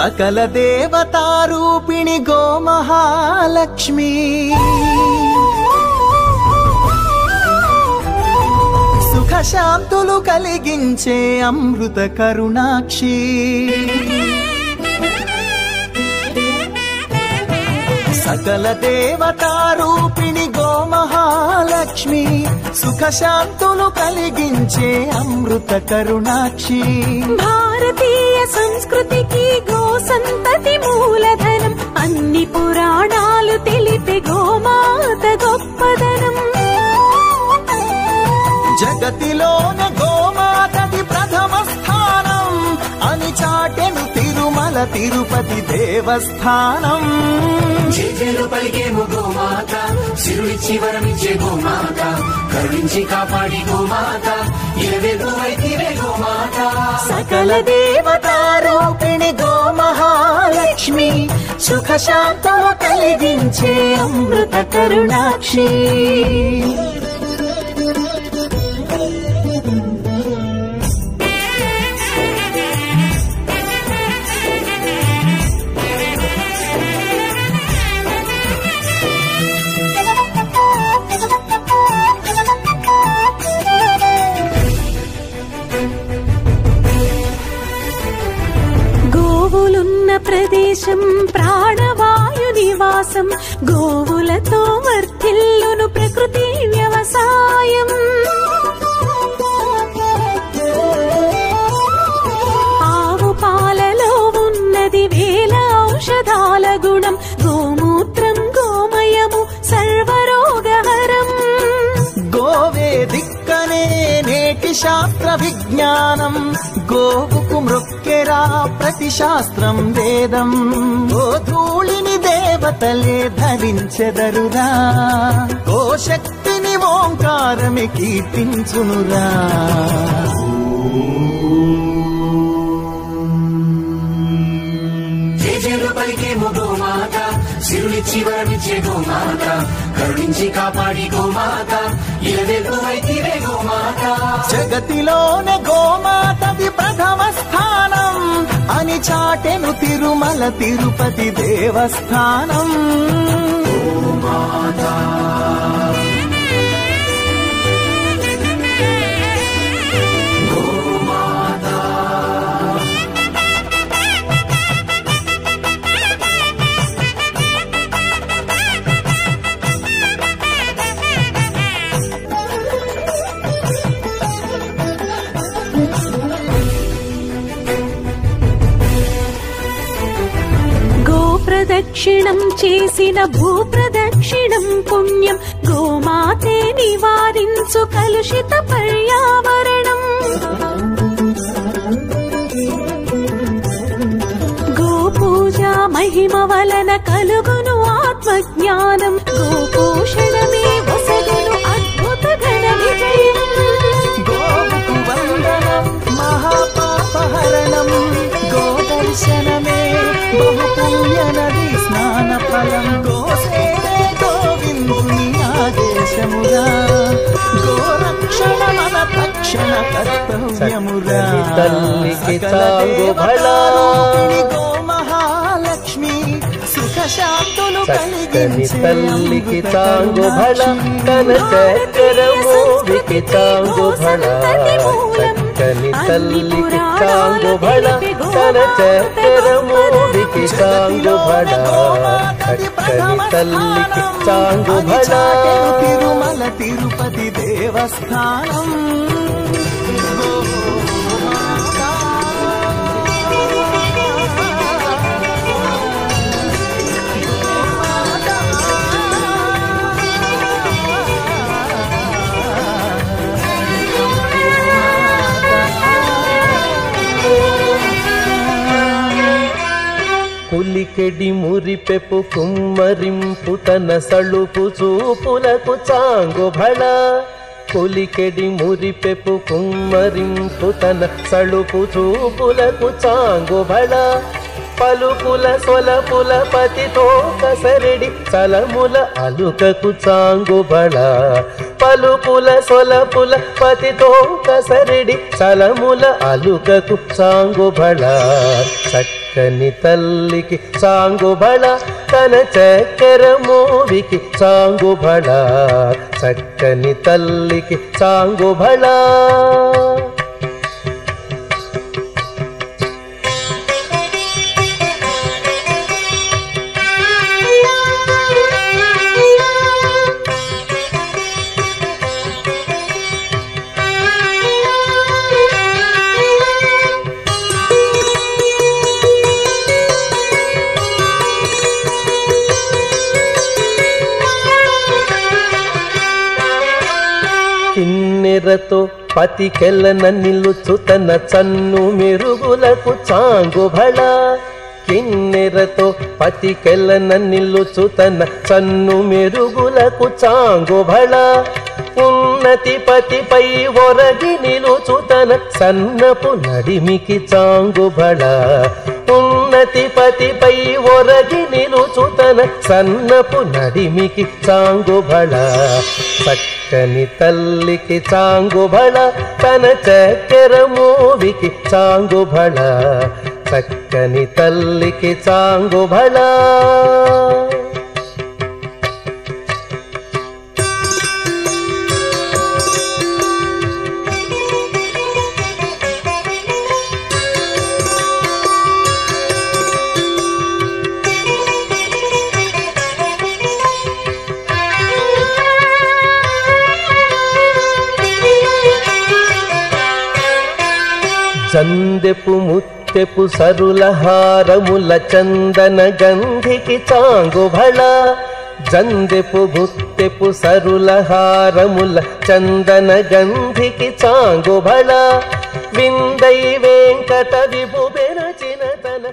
సకల దేవతారూపిణి గోమహాలక్ష్మి సుఖ శాంతులు కలిగించే అమృత కరుణాక్షి సకల దేవతారూపిణి గోమహాలక్ష్మి సుఖ శాంతులు కలిగించే అమృత కరుణాక్షి భారతీయ సంస్కృతికి గో సంతతి మూలధనం అన్ని పురాణాలు తెలిపే గోమాత గొప్పదనం జగతిలోన గోమాతది ప్రథమ స్థానం అని చాటెను తిరుమల తిరుపతి దేవస్థానం జేజేలు పలికేము గోమాత సిరులిచ్చి వరమిచ్చే గోమాత కరుణించి కాపాడి గోమాత ఇలవెలువైతివే గోమాత సకల దేవతారూపిణి గోమహాలక్ష్మి సుఖ శాంతులు కలిగించే అమృత కరుణాక్షి గోవులున్న ప్రదేశం ప్రాణవాయు నివాసం గోవులతో వర్ధిల్లును ప్రకృతి వ్యవసాయం ఆవు పాలలో ఉన్నది వేల ఔషధాల గుణం గోమూత్రం గోమయము సర్వరోగహరం గోవే దిక్కనే నేటి శాస్త్ర విజ్ఞానం గోవుకు మృక్కెరా ప్రతి శాస్త్రం వేదం గోధూళిని దేవతలే ధరించెదరురా గోశక్తిని ఓంకారమి కీర్తించునురా జేజేలు పలికేము గోమాత సిరులిచ్చి వరమిచ్చే గోమాత కరుణించి కాపాడి గోమాత ఇలవెలువైతివే గోమాత జగతిలోనే గోమాతది ప్రథమ స్థానం అని చాటెను తిరుమల తిరుపతి దేవస్థానం గోమాత ప్రదక్షిణం చేసిన భూప్రదక్షిణం పుణ్యం గోమాతే నివారించు కలుషిత పర్యావరణం గోపూజ మహిమ వలన కలుగును ఆత్మజ్ఞానం గోపోషణమే వసగును అద్భుత ఘన విజయం గోవుకు వందనం మహాపాపహరణం గోదర్శనమే బహుపుణ్య నది స్నాన ఫలం గోసేవే గోవిందుని ఆదేశమురా గోరక్షణ మన తక్షణ కర్తవ్యమురా గోమహాలక్ష్మి సుఖ శాంతులు కలిగించే తల్లికి తాంగు భళ తన చక్రము వికి తాంగు భళ చక్కని తల్లికి తాంగు భళ తన చక్రము వికి తాంగు భళ చక్కని తల్లికి తాంగు భళ తిరుమల తిరుపతి దేవస్థానం పులికెడి మురిపెపు కుమ్మరింపు తన సళుపు చూపులకు చాంగు భళ పులికెడి మురిపెపు కుమ్మరింపు తన సళుపు చూపులకు చాంగు భళ పలుకుల సొలపుల పతితో కసరెడి చలముల అలుకకు చాంగు భళ పలుకుల సొలపుల పతితో కసరెడి చలముల అలుకకు చాంగు భళ చక్కని తల్లికి చాంగుబళ తన చక్కెర మోవికి చాంగుబళ చక్కని తల్లికి చాంగుబళ కిన్నెరతో పతికెలన నిలుచు తన చన్ను మెరుగులకు చాంగుబళ కిన్నెరతో పతికెలన నిలుచు తన చన్ను మెరుగులకు చాంగుబళ ఉన్నతి పతిపై ఒరగి నిలుచు తన సన్నపు నడిమికి చాంగుబళ ఉన్నతి పతిపై ఒరగి నిలుచు తన సన్నపు నడిమికి చాంగుబళ చక్కని తల్లికి చాంగుబళ తన చక్కెర మోవికి చాంగుబళ చక్కని తల్లికి చాంగుబళ చందెపు ముత్తెపు సరుల హారముల చందన గంధికి చాంగుబళ జందెపు ముత్తెపు సరుల హారముల చందన గంధికి చాంగుబళ విందై వెంకట విభు బెరచిన తన